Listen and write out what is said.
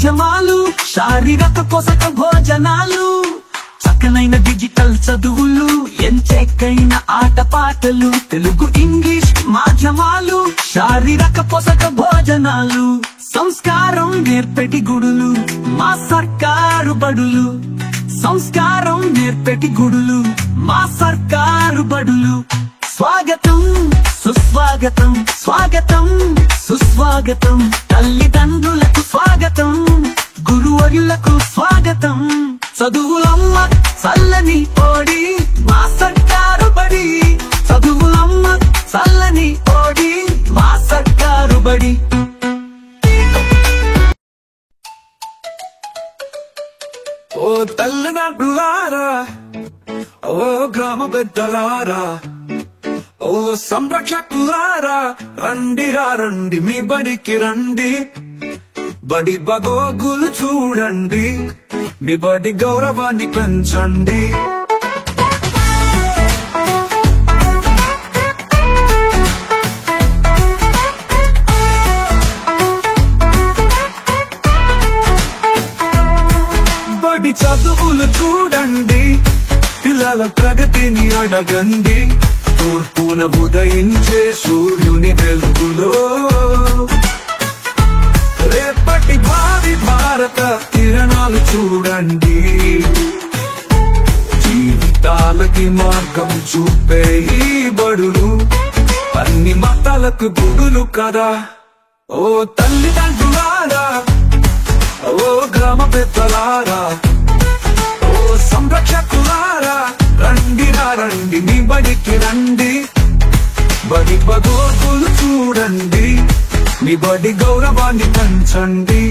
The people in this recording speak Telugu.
మాధ్యమాలు, శారీరక పోషక భోజనాలు, చక్కనైన డిజిటల్ చదువులు, ఎంచక్కైన ఆటపాటలు, తెలుగు ఇంగ్లీష్ మాధ్యమాలు, శారీరక పోషక భోజనాలు, సంస్కారం నేర్పెటి గుడులు మా సర్కారు బడులు, సంస్కారం నేర్పెటి గుడులు మా సర్కారు బడులు. స్వాగతం సుస్వాగతం, స్వాగతం సుస్వాగతం, తల్లిదండ్రులకు స్వాగతం, గురువర్యులకు స్వాగతం. చదువులమ్మ చల్లని ఓడి మా సర్కారు బడి, చదువులమ్మ చల్లని ఓడి మా సర్కారు బడి. ఓ తల్లిదండ్రులారా, ఓ గ్రామ పెద్దలారా, ఓ సంరక్షకులారా, రండిరా రండి మీ బడికి రండి. బడి బగోగులు చూడండి, మీ బడి గౌరవాన్ని పెంచండి. బడి చదువులు చూడండి, పిల్లల ప్రగతిని అడగండి. తూర్పున ఉదయించే సూర్యుని వెలుగులో రేపటి భావి భారత కిరణాలు చూడండి. జీవితాలకి మార్గం చూపే ఈ బడులు అన్ని మతాలకు గుడులు కదా. ఓ తల్లిదండ్రులారా, ఓ గ్రామ పెద్దలారా, ఓ సంరక్షకులారా, రండిరా రండి మీ బడికి రండి. బడి బగోగులు చూడండి, మీ బడి గౌరవాన్ని పెంచండి.